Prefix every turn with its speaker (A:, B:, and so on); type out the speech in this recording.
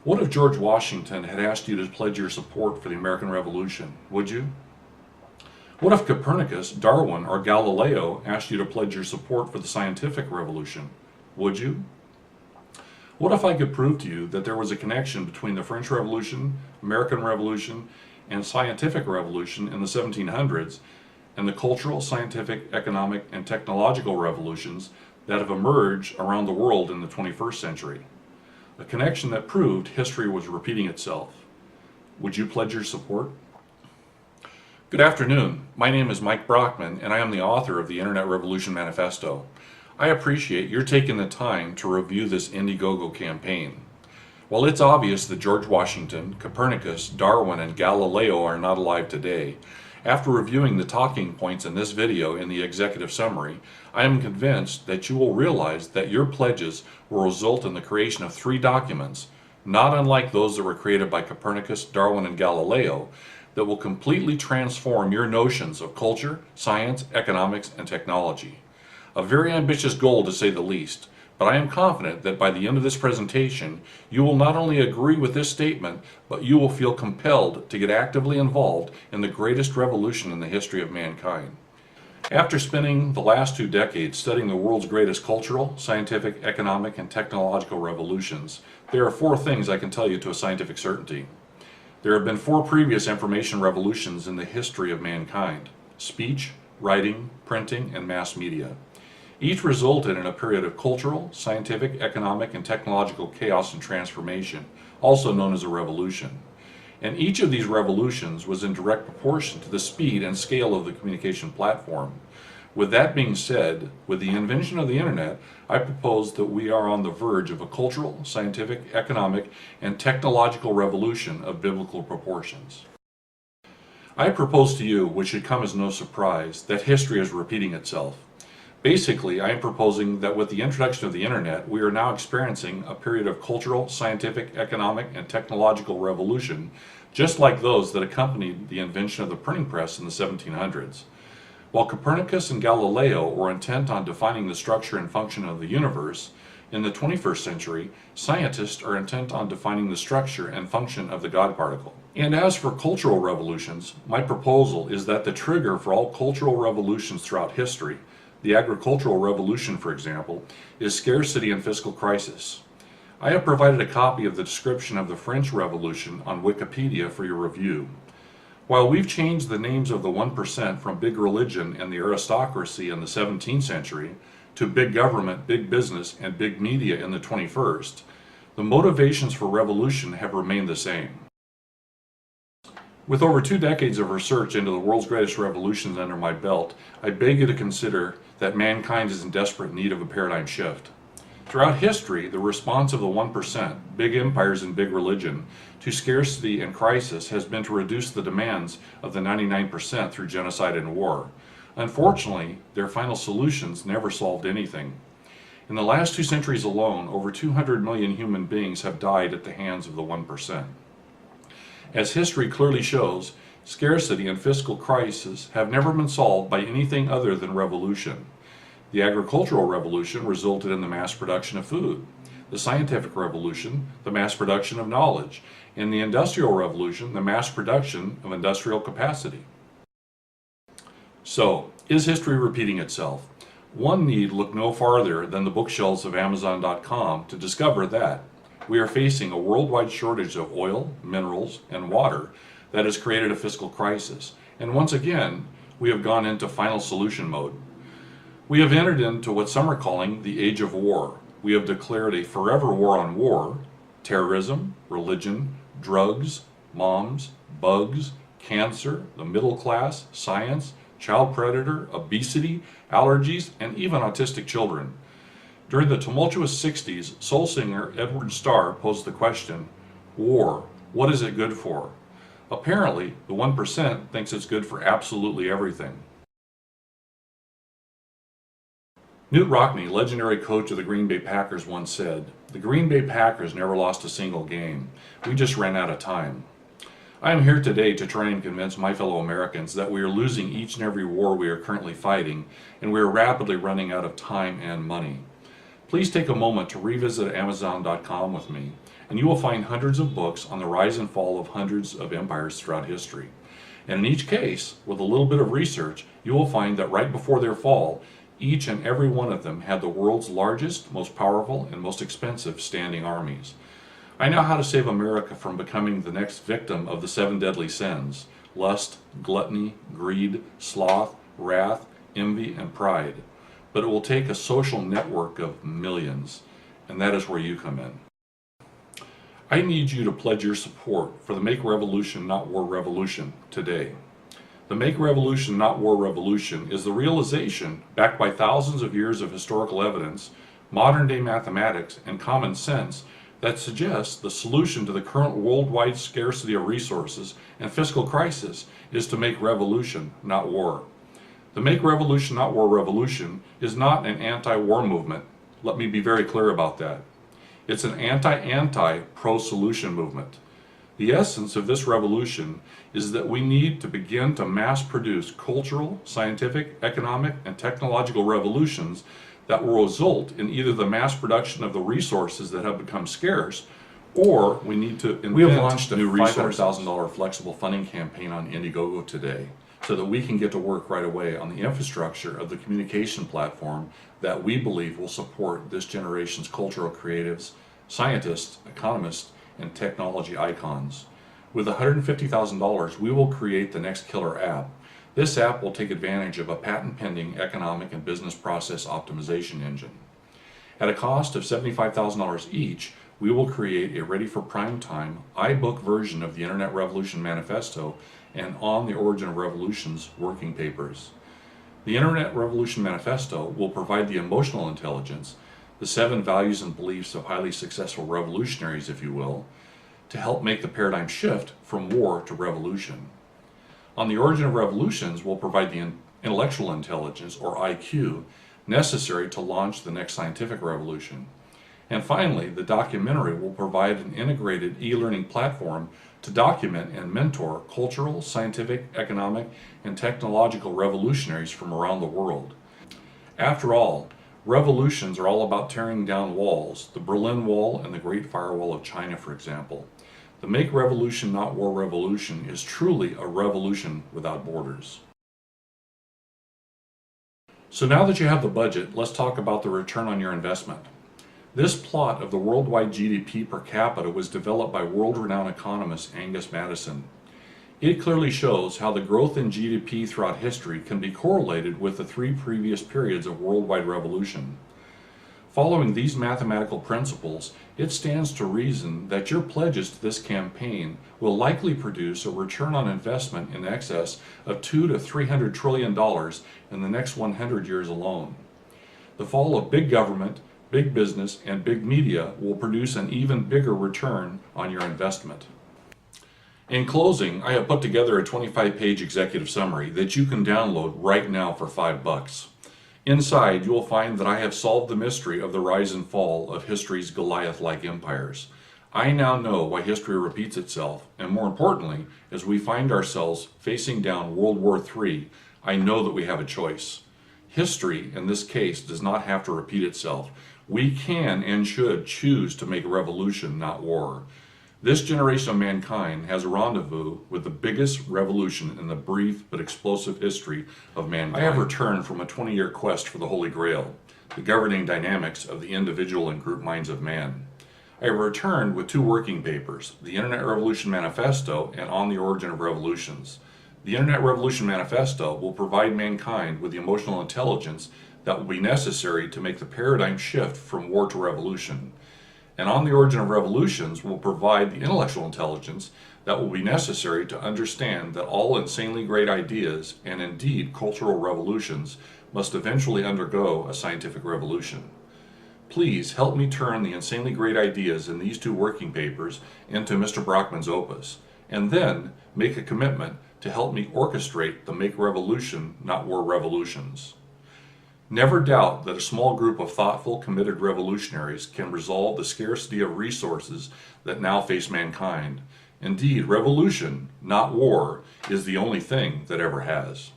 A: What if George Washington had asked you to pledge your support for the American Revolution? Would you? What if Copernicus, Darwin, or Galileo asked you to pledge your support for the scientific revolution? Would you? What if I could prove to you that there was a connection between the French Revolution, American Revolution, and scientific revolution in the 1700s and the cultural, scientific, economic, and technological revolutions that have emerged around the world in the 21st century? A connection that proved history was repeating itself. Would you pledge your support? Good afternoon. My name is Mike Brockman, and I am the author of the Internet Revolution Manifesto. I appreciate your taking the time to review this Indiegogo campaign. While it's obvious that George Washington, Copernicus, Darwin, and Galileo are not alive today, after reviewing the talking points in this video in the executive summary, I am convinced that you will realize that your pledges will result in the creation of 3 documents, not unlike those that were created by Copernicus, Darwin, and Galileo, that will completely transform your notions of culture, science, economics, and technology. A very ambitious goal, to say the least, but I am confident that by the end of this presentation, you will not only agree with this statement, but you will feel compelled to get actively involved in the greatest revolution in the history of mankind. After spending the last 2 decades studying the world's greatest cultural, scientific, economic, and technological revolutions, there are 4 things I can tell you to a scientific certainty. There have been 4 previous information revolutions in the history of mankind: speech, writing, printing, and mass media. Each resulted in a period of cultural, scientific, economic, and technological chaos and transformation, also known as a revolution. And each of these revolutions was in direct proportion to the speed and scale of the communication platform. With that being said, with the invention of the Internet, I propose that we are on the verge of a cultural, scientific, economic, and technological revolution of biblical proportions. I propose to you, which should come as no surprise, that history is repeating itself. Basically, I am proposing that with the introduction of the Internet, we are now experiencing a period of cultural, scientific, economic, and technological revolution, just like those that accompanied the invention of the printing press in the 1700s. While Copernicus and Galileo were intent on defining the structure and function of the universe, in the 21st century, scientists are intent on defining the structure and function of the God particle. And as for cultural revolutions, my proposal is that the trigger for all cultural revolutions throughout history, the agricultural revolution, for example, is scarcity and fiscal crisis. I have provided a copy of the description of the French Revolution on Wikipedia for your review. While we've changed the names of the 1% from big religion and the aristocracy in the 17th century to big government, big business, and big media in the 21st, the motivations for revolution have remained the same. With over 2 decades of research into the world's greatest revolutions under my belt, I beg you to consider that mankind is in desperate need of a paradigm shift. Throughout history, the response of the 1%, big empires and big religion, to scarcity and crisis has been to reduce the demands of the 99% through genocide and war. Unfortunately, their final solutions never solved anything. In the last 2 centuries alone, over 200 million human beings have died at the hands of the 1%. As history clearly shows, scarcity and fiscal crisis have never been solved by anything other than revolution. The agricultural revolution resulted in the mass production of food, the scientific revolution, the mass production of knowledge, and the industrial revolution, the mass production of industrial capacity. So, is history repeating itself? One need look no farther than the bookshelves of Amazon.com to discover that we are facing a worldwide shortage of oil, minerals, and water that has created a fiscal crisis. And once again, we have gone into final solution mode. We have entered into what some are calling the age of war. We have declared a forever war on war, terrorism, religion, drugs, moms, bugs, cancer, the middle class, science, child predator, obesity, allergies, and even autistic children. During the tumultuous 60s, soul singer Edward Starr posed the question, war, what is it good for? Apparently, the 1% thinks it's good for absolutely everything. Knute Rockne, legendary coach of the Green Bay Packers, once said, "The Green Bay Packers never lost a single game. We just ran out of time." I am here today to try and convince my fellow Americans that we are losing each and every war we are currently fighting, and we are rapidly running out of time and money. Please take a moment to revisit Amazon.com with me, and you will find hundreds of books on the rise and fall of hundreds of empires throughout history. And in each case, with a little bit of research, you will find that right before their fall, each and every one of them had the world's largest, most powerful, and most expensive standing armies. I know how to save America from becoming the next victim of the 7 deadly sins: lust, gluttony, greed, sloth, wrath, envy, and pride. But it will take a social network of millions, and that is where you come in. I need you to pledge your support for the Make Revolution Not War Revolution today. The Make Revolution Not War Revolution is the realization, backed by thousands of years of historical evidence, modern-day mathematics, and common sense, that suggests the solution to the current worldwide scarcity of resources and fiscal crisis is to make revolution, not war. The Make Revolution Not War Revolution is not an anti-war movement. Let me be very clear about that. It's an anti-anti pro-solution movement. The essence of this revolution is that we need to begin to mass produce cultural, scientific, economic, and technological revolutions that will result in either the mass production of the resources that have become scarce, or we need to invent. We have launched a new $500,000 flexible funding campaign on Indiegogo today, so that we can get to work right away on the infrastructure of the communication platform that we believe will support this generation's cultural creatives, scientists, economists, and technology icons. With $150,000, we will create the next killer app. This app will take advantage of a patent-pending economic and business process optimization engine. At a cost of $75,000 each, we will create a ready-for-prime-time iBook version of the Internet Revolution Manifesto and On the Origin of Revolutions working papers. The Internet Revolution Manifesto will provide the emotional intelligence, the 7 values and beliefs of highly successful revolutionaries, if you will, to help make the paradigm shift from war to revolution. On the Origin of Revolutions will provide the intellectual intelligence, or IQ, necessary to launch the next scientific revolution. And finally, the documentary will provide an integrated e-learning platform to document and mentor cultural, scientific, economic, and technological revolutionaries from around the world. After all, revolutions are all about tearing down walls, the Berlin Wall and the Great Firewall of China, for example. The Make Revolution Not War Revolution is truly a revolution without borders. So now that you have the budget, let's talk about the return on your investment. This plot of the worldwide GDP per capita was developed by world-renowned economist Angus Maddison. It clearly shows how the growth in GDP throughout history can be correlated with the 3 previous periods of worldwide revolution. Following these mathematical principles, it stands to reason that your pledges to this campaign will likely produce a return on investment in excess of $200 to $300 trillion in the next 100 years alone. The fall of big government, big business, and big media will produce an even bigger return on your investment. In closing, I have put together a 25-page executive summary that you can download right now for $5. Inside, you will find that I have solved the mystery of the rise and fall of history's Goliath-like empires. I now know why history repeats itself, and more importantly, as we find ourselves facing down World War III, I know that we have a choice. History, in this case, does not have to repeat itself. We can and should choose to make revolution, not war. This generation of mankind has a rendezvous with the biggest revolution in the brief but explosive history of mankind. I have returned from a 20-year quest for the Holy Grail, the governing dynamics of the individual and group minds of man. I have returned with 2 working papers, the Internet Revolution Manifesto and On the Origin of Revolutions. The Internet Revolution Manifesto will provide mankind with the emotional intelligence that will be necessary to make the paradigm shift from war to revolution. And On the Origin of Revolutions will provide the intellectual intelligence that will be necessary to understand that all insanely great ideas, and indeed cultural revolutions, must eventually undergo a scientific revolution. Please help me turn the insanely great ideas in these 2 working papers into Mr. Brockman's opus, and then make a commitment to help me orchestrate the Make Revolution, Not War Revolutions. Never doubt that a small group of thoughtful, committed revolutionaries can resolve the scarcity of resources that now face mankind. Indeed, revolution, not war, is the only thing that ever has.